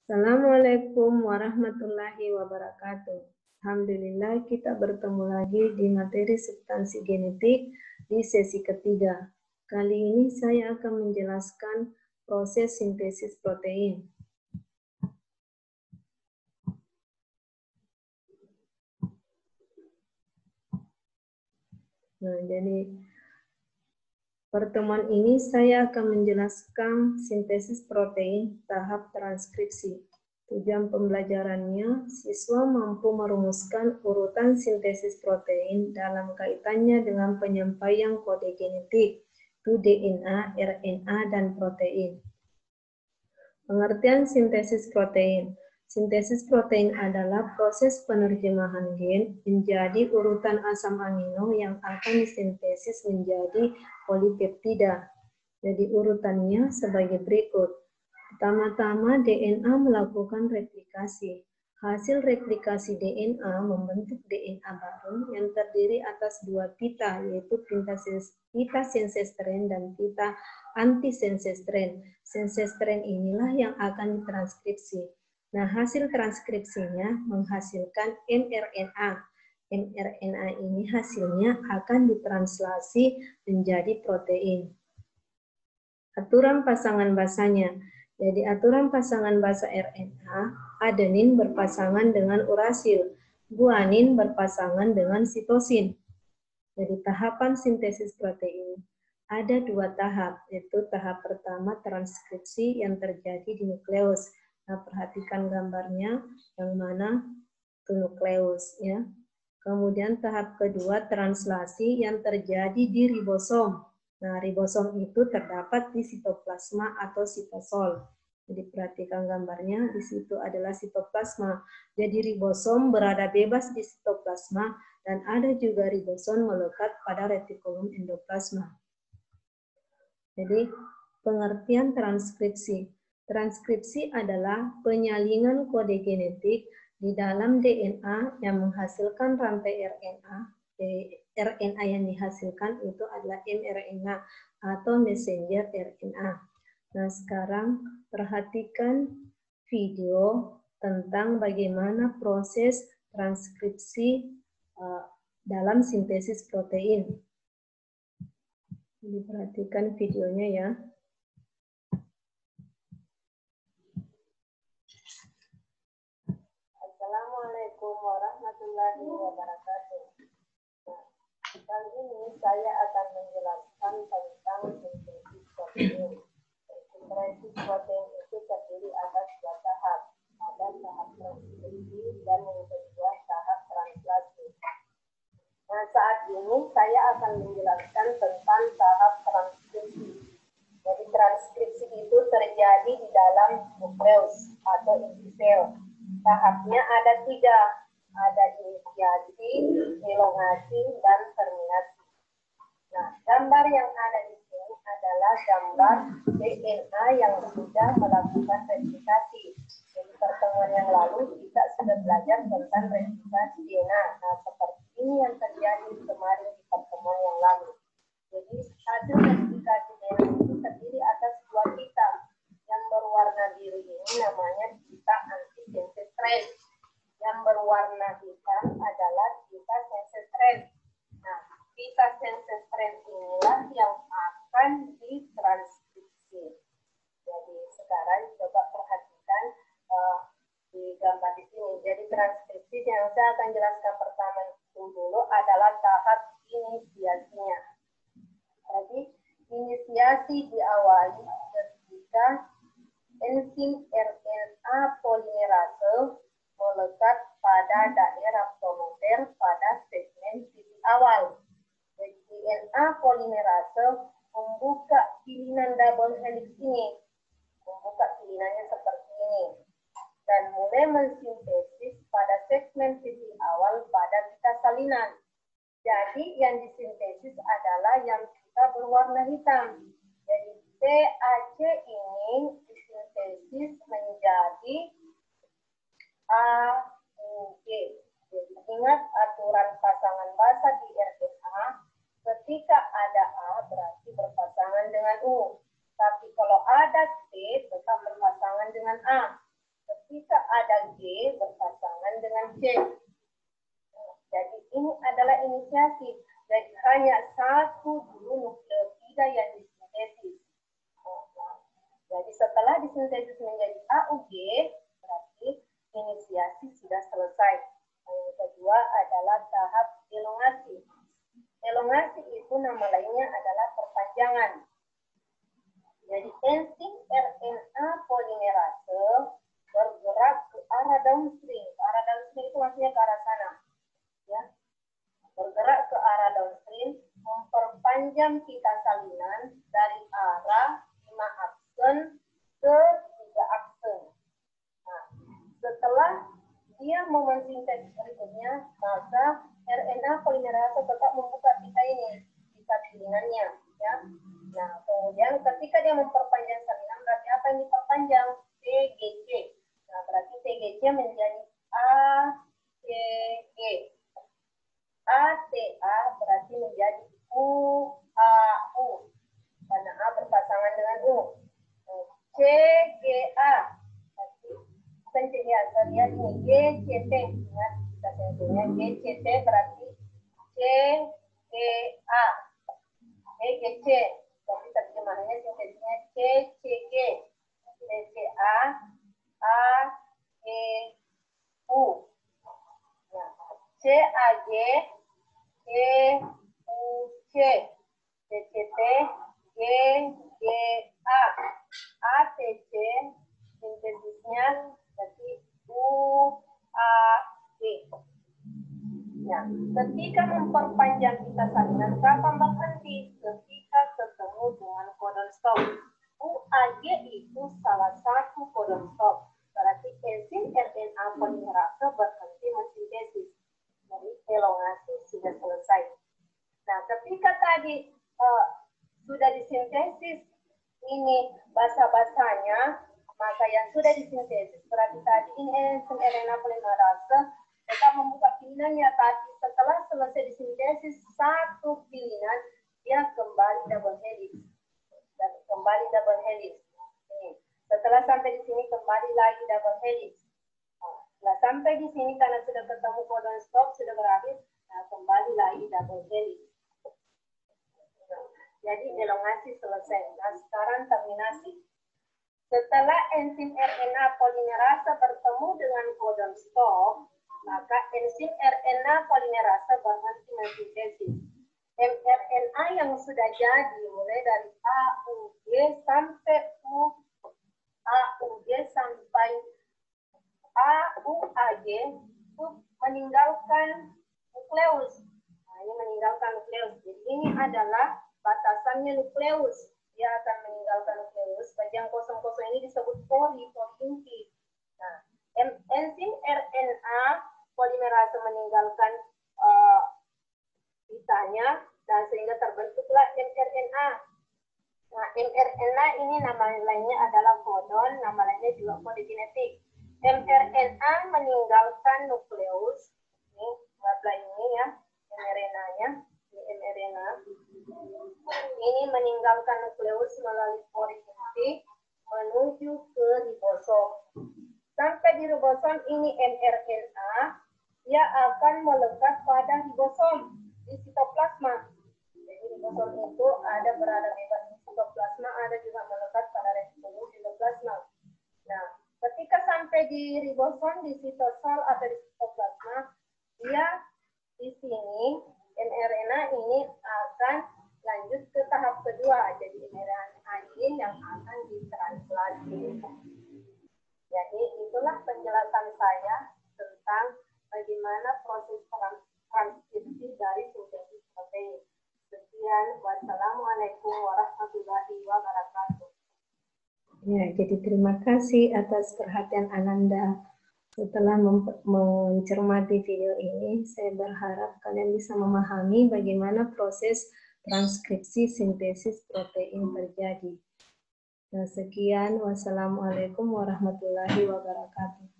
Assalamualaikum warahmatullahi wabarakatuh. Alhamdulillah kita bertemu lagi di materi substansi genetik di sesi ketiga. Kali ini saya akan menjelaskan proses sintesis protein. Nah, jadi pertemuan ini saya akan menjelaskan sintesis protein tahap transkripsi. Tujuan pembelajarannya, siswa mampu merumuskan urutan sintesis protein dalam kaitannya dengan penyampaian kode genetik, itu DNA, RNA, dan protein. Pengertian sintesis protein. Sintesis protein adalah proses penerjemahan gen menjadi urutan asam amino yang akan disintesis menjadi polipeptida. Jadi urutannya sebagai berikut. Pertama-tama DNA melakukan replikasi. Hasil replikasi DNA membentuk DNA baru yang terdiri atas dua pita, yaitu pita sensestren dan pita antisensestren. Sensestren inilah yang akan ditranskripsi. Nah, hasil transkripsinya menghasilkan mRNA. mRNA ini hasilnya akan ditranslasi menjadi protein. Aturan pasangan basanya. Jadi aturan pasangan basa RNA, adenin berpasangan dengan urasil, guanin berpasangan dengan sitosin. Jadi tahapan sintesis protein ada dua tahap, yaitu tahap pertama transkripsi yang terjadi di nukleus. Nah, perhatikan gambarnya yang mana itu nukleus ya. Kemudian tahap kedua translasi yang terjadi di ribosom. Nah, ribosom itu terdapat di sitoplasma atau sitosol. Jadi perhatikan gambarnya, di situ adalah sitoplasma. Jadi ribosom berada bebas di sitoplasma dan ada juga ribosom melekat pada retikulum endoplasma. Jadi pengertian transkripsi. Transkripsi adalah penyalingan kode genetik di dalam DNA yang menghasilkan rantai RNA. RNA yang dihasilkan itu adalah mRNA atau messenger RNA. Nah, sekarang perhatikan video tentang bagaimana proses transkripsi dalam sintesis protein. Diperhatikan videonya ya. Assalamualaikum warahmatullahi wabarakatuh. Nah, kali ini saya akan menjelaskan tentang sintesis protein. Sintesis protein itu terdiri atas dua tahap. Ada tahap transkripsi dan yang kedua tahap translasi. Nah, saat ini saya akan menjelaskan tentang tahap transkripsi. Jadi transkripsi itu terjadi di dalam nukleus atau inti sel. Tahapnya ada tiga, ada inisiasi, elongasi, dan terminasi. Nah, gambar yang ada di sini adalah gambar DNA yang sudah melakukan replikasi. Jadi pertemuan yang lalu kita sudah belajar tentang replikasi DNA. Nah, seperti ini yang terjadi kemarin di pertemuan yang lalu. Jadi hasil replikasi DNA itu terdiri atas dua pita. Yang berwarna biru ini namanya pita antisensestren. Yang berwarna hitam adalah pita sensestren. Nah, pita sensestren inilah yang akan ditranskripsi. Jadi sekarang coba perhatikan di gambar di sini. Jadi transkripsi yang saya akan jelaskan pertama itu dulu adalah tahap inisiasinya. Jadi inisiasi diawali ketika enzim RNA polimerase melekat pada daerah promoter pada segmen titik awal. Jadi DNA polimerase membuka pilihan double helix ini, membuka pilinannya seperti ini, dan mulai mensintesis pada segmen titik awal pada pita salinan. Jadi yang disintesis adalah yang pita berwarna hitam. Jadi PAC ini disintesis menjadi AUG. Jadi ingat aturan pasangan basa di RNA, ketika ada A berarti berpasangan dengan U. Tapi kalau ada T tetap berpasangan dengan A. ketika ada G berpasangan dengan C. Jadi ini adalah inisiasi. Jadi hanya satu dulu nukleotida yang disintesis. Jadi setelah disintesis menjadi AUG, berarti inisiasi sudah selesai. Yang kedua adalah tahap elongasi. Elongasi itu nama lainnya adalah perpanjangan. Jadi enzim RNA polimerase bergerak ke arah downstream. Ke arah downstream itu maksudnya ke arah sana. Ya. Bergerak ke arah downstream, memperpanjang pita salinan dari arah 5 aksen ke 3 aksen. Nah, setelah dia memensintesis berikutnya, maka RNA polimerase tetap membuka pita ini, pita salinannya. Ya. Nah, kemudian ketika dia memperpanjang salinan, berarti apa yang diperpanjang? TGC. Nah, berarti TGC menjadi ATG. ATA berarti menjadi UAU. Karena A berpasangan dengan U. CGA. Berarti pencet lihat ini GCT. Ingat kita contohnya GCT berarti CGA. GC. Tapi terjemahannya sintesisnya CCG. CCA AGU. Nah, CAG EUC, CCT GGA, ATC sintesisnya berarti UAG. Nah, ketika memperpanjang pita salinan, kapan berhenti? Ketika ketemu dengan codon stop. UAG itu salah satu codon stop. Berarti enzim RNA polimerase berhenti mensintesis. Jadi elongasi sudah selesai. Nah, ketika tadi sudah disintesis ini basa-basanya, maka yang sudah disintesis berarti tadi ini enzim RNA polimerase tetap membuka pilinannya tadi. Setelah selesai disintesis satu pilihan, dia kembali double helix. Dan kembali double helix. Ini. Setelah sampai di sini kembali lagi double helix. Nah, sampai di sini karena sudah ketemu codon stop sudah berakhir, nah kembali lagi double helix. Jadi elongasi selesai. Nah, sekarang terminasi. Setelah enzim RNA polimerase bertemu dengan codon stop, maka enzim RNA polimerase berhenti mensintesis. mRNA yang sudah jadi mulai dari AUG sampai AUG sampai AUAG itu meninggalkan nukleus. Nah, ini meninggalkan nukleus. Jadi ini adalah batasannya nukleus. Dia akan meninggalkan nukleus. Bagian kosong-kosong ini disebut poli inti. Nah, enzim RNA polimerase meninggalkan pitanya dan sehingga terbentuklah mRNA. Nah, mRNA ini nama lainnya adalah kodon, nama lainnya juga kode genetik. mRNA meninggalkan nukleus. Ini warna ini ya, mRNA-nya. Ini mRNA. Ini meninggalkan nukleus melalui pori inti menuju ke ribosom. Sampai di ribosom ini mRNA, dia akan melekat pada ribosom di sitoplasma. Jadi ribosom itu ada berada bebas di sitoplasma, ada juga melekat pada retikulum sitoplasma. Nah, ketika sampai di ribosom, di sitosol atau di sitoplasma, dia di sini mRNA ini akan lanjut ke tahap kedua. Jadi mRNA ini yang akan ditranslasi. Jadi itulah penjelasan saya tentang bagaimana proses transkripsi dari sintesis protein. Sekian, wassalamualaikum warahmatullahi wabarakatuh. Ya, jadi terima kasih atas perhatian Ananda. Setelah mencermati video ini, saya berharap kalian bisa memahami bagaimana proses transkripsi sintesis protein terjadi. Nah, sekian, wassalamualaikum warahmatullahi wabarakatuh.